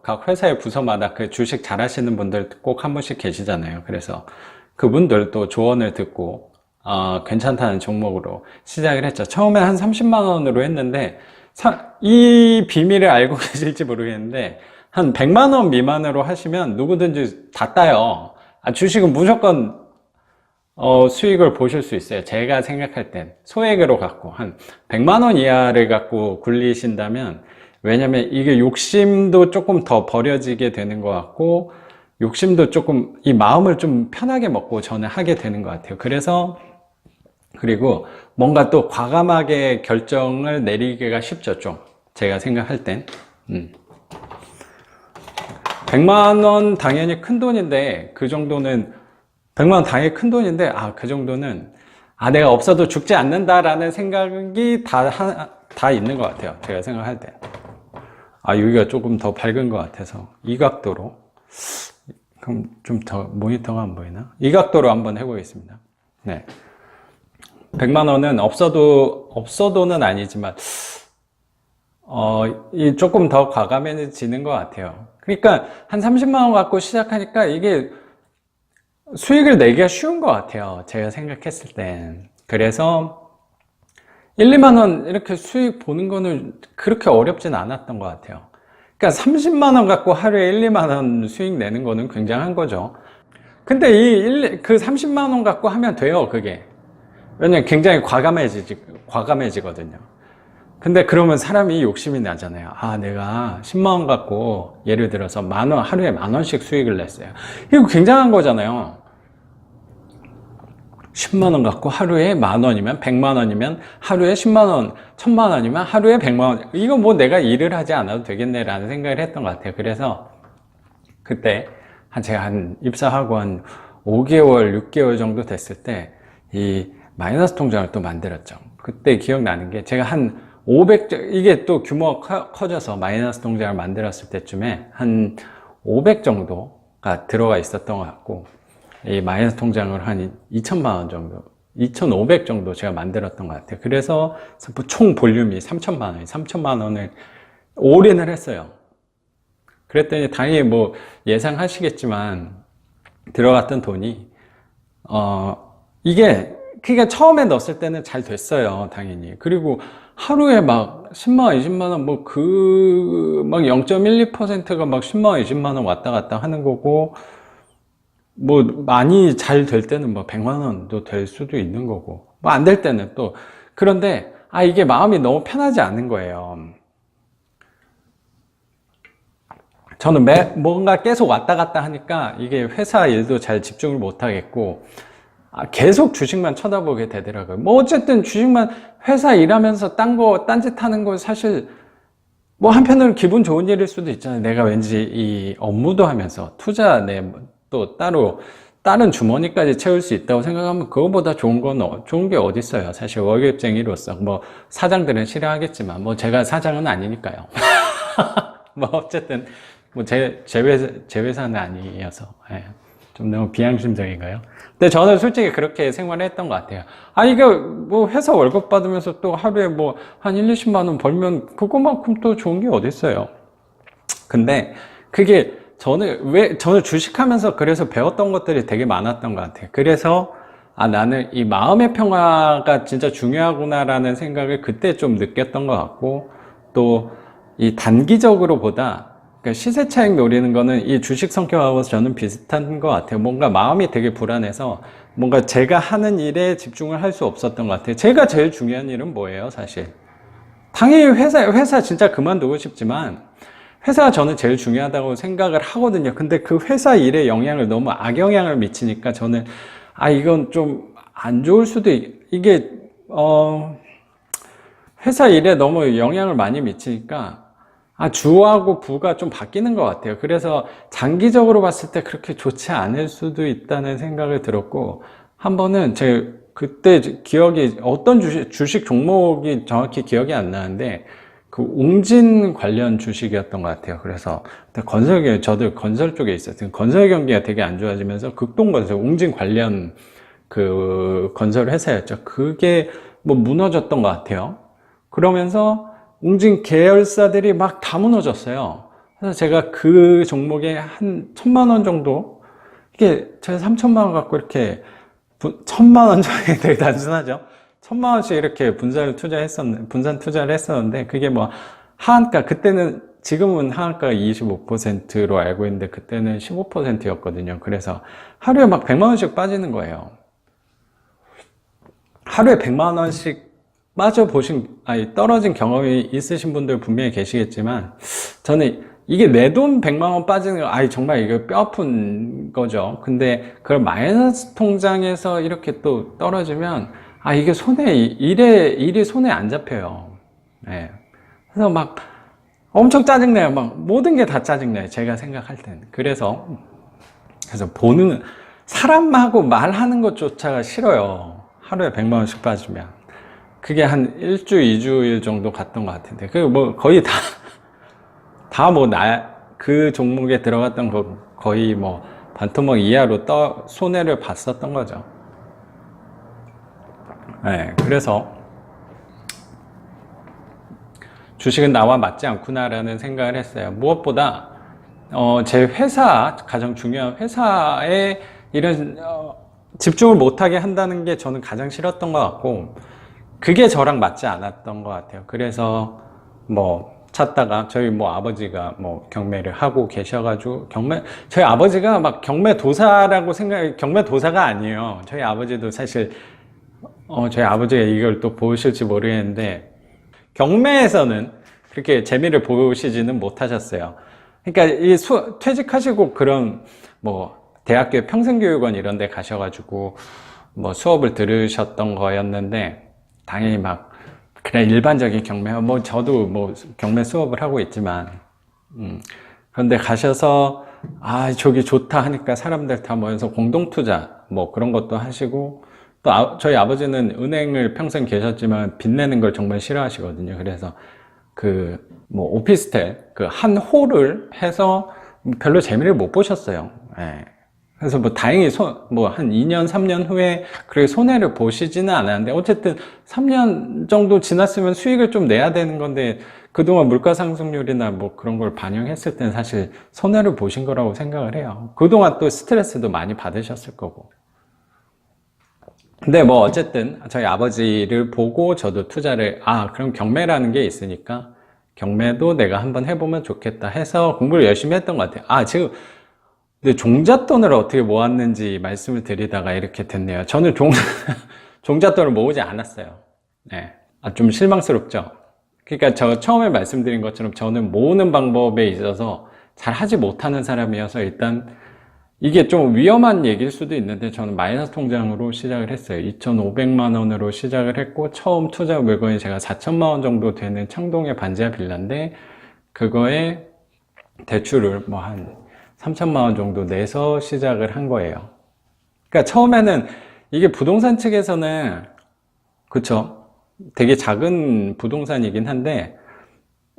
각 회사의 부서마다 그 주식 잘 하시는 분들 꼭 한 분씩 계시잖아요. 그래서 그분들도 조언을 듣고 괜찮다는 종목으로 시작을 했죠. 처음에 한 30만 원으로 했는데 이 비밀을 알고 계실지 모르겠는데 한 100만 원 미만으로 하시면 누구든지 다 따요. 주식은 무조건 수익을 보실 수 있어요. 제가 생각할 땐 소액으로 갖고 한 100만 원 이하를 갖고 굴리신다면, 왜냐면 이게 욕심도 조금 더 버려지게 되는 것 같고 욕심도 조금 이 마음을 좀 편하게 먹고 저는 하게 되는 것 같아요. 그리고 뭔가 또 과감하게 결정을 내리기가 쉽죠. 좀 제가 생각할 땐 100만 원 당연히 큰 돈인데, 그 정도는 100만 원 당연히 큰 돈인데 그 정도는 내가 없어도 죽지 않는다라는 생각이 다 있는 것 같아요. 제가 생각할 때. 여기가 조금 더 밝은 것 같아서 이 각도로, 그럼 좀 더 모니터가 안 보이나? 이 각도로 한번 해보겠습니다. 네. 100만 원은 없어도는 아니지만 조금 더 과감해지는 것 같아요. 그러니까 한 30만 원 갖고 시작하니까 이게 수익을 내기가 쉬운 것 같아요. 제가 생각했을 땐. 그래서 1, 2만 원 이렇게 수익 보는 거는 그렇게 어렵진 않았던 것 같아요. 그러니까 30만 원 갖고 하루에 1, 2만 원 수익 내는 거는 굉장한 거죠. 근데 그 30만 원 갖고 하면 돼요, 그게. 왜냐면 굉장히 과감해지거든요. 근데 그러면 사람이 욕심이 나잖아요. 내가 10만 원 갖고 예를 들어서 하루에 10,000원씩 수익을 냈어요. 이거 굉장한 거잖아요. 10만 원 갖고 하루에 10,000원이면 100만 원이면 하루에 10만 원, 1,000만 원이면 하루에 100만 원. 이거 뭐 내가 일을 하지 않아도 되겠네라는 생각을 했던 것 같아요. 그래서 그때 제가 입사하고 한 5개월, 6개월 정도 됐을 때 이 마이너스 통장을 또 만들었죠. 그때 기억나는 게 제가 한 500, 이게 또 규모가 커져서 마이너스 통장을 만들었을 때쯤에 한 500 정도가 들어가 있었던 것 같고, 이 마이너스 통장을 한 2,000만 원 정도, 2,500 정도 제가 만들었던 것 같아요. 그래서 총 볼륨이 3,000만 원을 올인을 했어요. 그랬더니 당연히 뭐 예상하시겠지만 들어갔던 돈이 그게 처음에 넣었을 때는 잘 됐어요, 당연히. 그리고 하루에 막 10만 원, 20만 원, 막 0.12%가 막 10만 원, 20만 원 왔다 갔다 하는 거고, 뭐 많이 잘 될 때는 뭐 100만 원도 될 수도 있는 거고, 뭐 안 될 때는 또. 그런데 이게 마음이 너무 편하지 않은 거예요. 저는 뭔가 계속 왔다 갔다 하니까 이게 회사 일도 잘 집중을 못 하겠고, 계속 주식만 쳐다보게 되더라고요. 뭐 어쨌든 주식만, 회사 일하면서 딴짓 하는 거 사실 뭐 한편으로는 기분 좋은 일일 수도 있잖아요. 내가 왠지 이 업무도 하면서 또 따로 다른 주머니까지 채울 수 있다고 생각하면 그거보다 좋은 게 어디 있어요. 사실 월급쟁이로서 뭐 사장들은 싫어하겠지만 뭐 제가 사장은 아니니까요. 뭐 어쨌든 뭐 제 회사는 아니어서. 좀 너무 비양심적인가요? 근데 저는 솔직히 그렇게 생활했던 것 같아요. 이거 뭐 회사 월급 받으면서 또 하루에 뭐 한 1, 20만 원 벌면 그거만큼 또 좋은 게 어디 있어요. 근데 그게 저는 주식하면서 그래서 배웠던 것들이 되게 많았던 것 같아요. 그래서 나는 이 마음의 평화가 진짜 중요하구나라는 생각을 그때 좀 느꼈던 것 같고, 또 이 단기적으로 보다 그러니까 시세 차익 노리는 거는 이 주식 성격하고 저는 비슷한 것 같아요. 뭔가 마음이 되게 불안해서 뭔가 제가 하는 일에 집중을 할 수 없었던 것 같아요. 제가 제일 중요한 일은 뭐예요, 사실? 당연히 회사 진짜 그만두고 싶지만 회사가 저는 제일 중요하다고 생각을 하거든요. 근데 그 회사 일에 너무 악영향을 미치니까 저는 이건 좀 안 좋을 수도 이게 회사 일에 너무 영향을 많이 미치니까 주하고 부가 좀 바뀌는 것 같아요. 그래서 장기적으로 봤을 때 그렇게 좋지 않을 수도 있다는 생각을 들었고, 한 번은 그때 기억이 어떤 주식 종목이 정확히 기억이 안 나는데 그 웅진 관련 주식이었던 것 같아요. 그래서 저도 건설 쪽에 있었어요. 건설 경기가 되게 안 좋아지면서 극동건설, 웅진 관련 그 건설 회사였죠. 그게 뭐 무너졌던 것 같아요. 그러면서 웅진 계열사들이 막 다 무너졌어요. 그래서 제가 그 종목에 한 1,000만 원 정도, 이게 제가 3,000만 원 갖고 이렇게 1,000만 원 정도 되게 단순하죠. 1,000만 원씩 이렇게 분산 투자를 했었는데, 그게 뭐 하한가, 그때는, 지금은 하한가가 25%로 알고 있는데, 그때는 15%였거든요. 그래서 하루에 막 100만 원씩 빠지는 거예요. 하루에 100만 원씩 떨어진 경험이 있으신 분들 분명히 계시겠지만, 저는 이게 내 돈 100만 원 빠지는 거, 정말 이거 뼈 아픈 거죠. 근데 그걸 마이너스 통장에서 이렇게 또 떨어지면, 이게 일이 손에 안 잡혀요. 네. 그래서 막 엄청 짜증나요. 막 모든 게 다 짜증나요. 제가 생각할 땐. 그래서 사람하고 말하는 것조차가 싫어요. 하루에 100만 원씩 빠지면. 그게 한 1주, 2주일 정도 갔던 것 같은데. 뭐 거의 그 종목에 들어갔던 거 거의 뭐 반토막 이하로 손해를 봤었던 거죠. 네, 그래서 주식은 나와 맞지 않구나라는 생각을 했어요. 무엇보다 제 회사, 가장 중요한 회사에 이런 집중을 못하게 한다는 게 저는 가장 싫었던 것 같고, 그게 저랑 맞지 않았던 것 같아요. 그래서 뭐 찾다가 저희 뭐 아버지가 뭐 경매를 하고 계셔가지고, 저희 아버지가 막 경매도사라고 경매도사가 아니에요. 저희 아버지도 사실 저희 아버지가 이걸 또 보실지 모르겠는데, 경매에서는 그렇게 재미를 보시지는 못하셨어요. 그러니까 퇴직하시고 그런 뭐 대학교 평생교육원 이런 데 가셔가지고 뭐 수업을 들으셨던 거였는데, 당연히 막 그냥 일반적인 경매, 뭐 저도 뭐 경매 수업을 하고 있지만, 그런데 가셔서 저기 좋다 하니까 사람들 다 모여서 공동투자 뭐 그런 것도 하시고, 또 저희 아버지는 은행을 평생 계셨지만 빚내는 걸 정말 싫어하시거든요. 그래서 뭐 오피스텔 한 홀을 해서 별로 재미를 못 보셨어요. 예. 그래서 뭐 다행히 한 2년, 3년 후에 그렇게 손해를 보시지는 않았는데, 어쨌든 3년 정도 지났으면 수익을 좀 내야 되는 건데, 그동안 물가 상승률이나 뭐 그런 걸 반영했을 때는 사실 손해를 보신 거라고 생각을 해요. 그동안 또 스트레스도 많이 받으셨을 거고. 근데 뭐 어쨌든 저희 아버지를 보고 저도 투자를, 그럼 경매라는 게 있으니까 경매도 내가 한번 해보면 좋겠다 해서 공부를 열심히 했던 것 같아요. 지금 근데 종잣돈을 어떻게 모았는지 말씀을 드리다가 이렇게 됐네요. 저는 종잣돈을 모으지 않았어요. 네. 좀 실망스럽죠. 그러니까 저 처음에 말씀드린 것처럼 저는 모으는 방법에 있어서 잘 하지 못하는 사람이어서, 일단 이게 좀 위험한 얘기일 수도 있는데, 저는 마이너스 통장으로 시작을 했어요. 2,500만 원으로 시작을 했고, 처음 투자 물건이 제가 4천만 원 정도 되는 창동의 반지하 빌라인데, 그거에 대출을 뭐 한 3천만 원 정도 내서 시작을 한 거예요. 그러니까 처음에는 이게 부동산 측에서는, 그쵸, 되게 작은 부동산이긴 한데,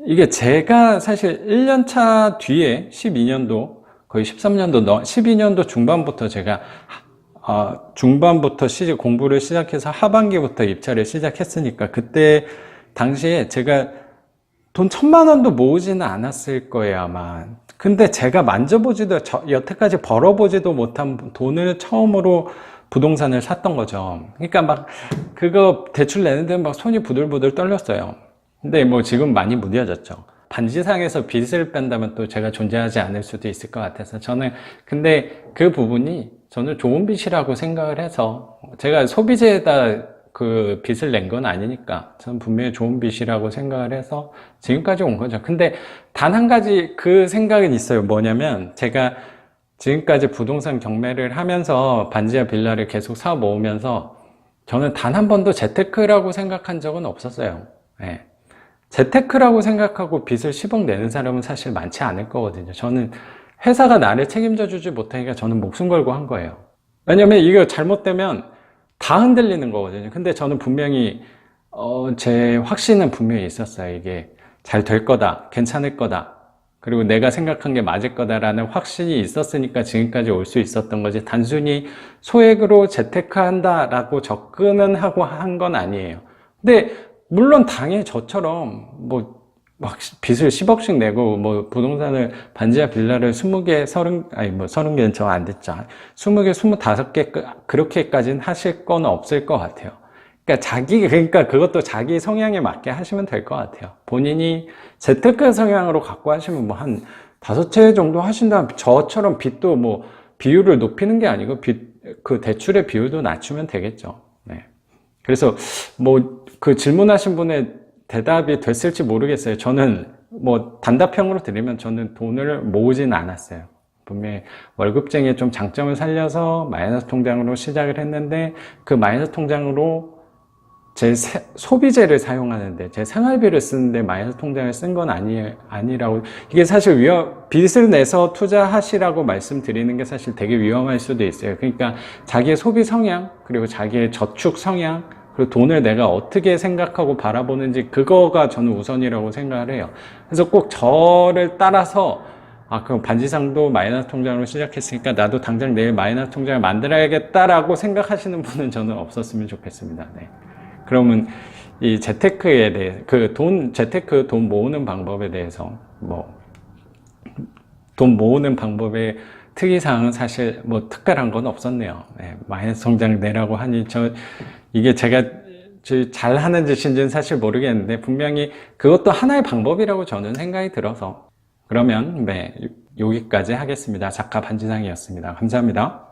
이게 제가 사실 1년차 뒤에 12년도 거의 13년도 12년도 중반부터 제가 중반부터 공부를 시작해서 하반기부터 입찰을 시작했으니까, 그때 당시에 제가 돈 1,000만 원도 모으지는 않았을 거예요, 아마. 근데 제가 여태까지 벌어보지도 못한 돈을 처음으로 부동산을 샀던 거죠. 그러니까 막 그거 대출 내는데 막 손이 부들부들 떨렸어요. 근데 뭐 지금 많이 무뎌졌죠. 반지상에서 빚을 뺀다면 또 제가 존재하지 않을 수도 있을 것 같아서, 근데 그 부분이 저는 좋은 빚이라고 생각을 해서, 제가 소비재에다 그 빚을 낸 건 아니니까 저는 분명히 좋은 빚이라고 생각을 해서 지금까지 온 거죠. 근데 단 한 가지 그 생각은 있어요. 뭐냐면, 제가 지금까지 부동산 경매를 하면서 반지하 빌라를 계속 사 모으면서 저는 단 한 번도 재테크라고 생각한 적은 없었어요. 네. 재테크라고 생각하고 빚을 10억 내는 사람은 사실 많지 않을 거거든요. 저는 회사가 나를 책임져 주지 못하니까 저는 목숨 걸고 한 거예요. 왜냐면 이거 잘못되면 다 흔들리는 거거든요. 근데 저는 분명히 제 확신은 분명히 있었어요. 이게 잘 될 거다, 괜찮을 거다, 그리고 내가 생각한 게 맞을 거다라는 확신이 있었으니까 지금까지 올 수 있었던 거지, 단순히 소액으로 재테크한다라고 접근은 하고 한 건 아니에요. 근데 물론 당연히 저처럼 뭐 막 빚을 10억씩 내고 뭐 부동산을 반지하 빌라를 20개, 30개는 저 안 됐죠. 20개, 25개 그렇게까지는 하실 건 없을 것 같아요. 그러니까 그것도 자기 성향에 맞게 하시면 될 것 같아요. 본인이 재테크 성향으로 갖고 하시면 뭐 한 5채 정도 하신다면 저처럼 빚도 뭐 비율을 높이는 게 아니고 그 대출의 비율도 낮추면 되겠죠. 네. 그래서 뭐 그 질문하신 분의 대답이 됐을지 모르겠어요. 저는 뭐 단답형으로 드리면 저는 돈을 모으진 않았어요. 분명히 월급쟁이의 좀 장점을 살려서 마이너스 통장으로 시작을 했는데 그 마이너스 통장으로 제 소비재를 사용하는데 제 생활비를 쓰는데 마이너스 통장을 쓴 건 아니라고. 이게 사실 빚을 내서 투자하시라고 말씀드리는 게 사실 되게 위험할 수도 있어요. 그러니까 자기의 소비 성향, 그리고 자기의 저축 성향, 그리고 돈을 내가 어떻게 생각하고 바라보는지, 그거가 저는 우선이라고 생각을 해요. 그래서 꼭 저를 따라서 그럼 반지상도 마이너스 통장으로 시작했으니까 나도 당장 내일 마이너스 통장을 만들어야겠다라고 생각하시는 분은 저는 없었으면 좋겠습니다. 네. 그러면 이 재테크에 대해, 재테크 돈 모으는 방법에 대해서, 돈 모으는 방법의 특이사항은 사실 뭐 특별한 건 없었네요. 네, 마이너스 통장 내라고 하니, 이게 제가 잘 하는 짓인지는 사실 모르겠는데, 분명히 그것도 하나의 방법이라고 저는 생각이 들어서. 그러면, 네, 여기까지 하겠습니다. 작가 반지상이었습니다. 감사합니다.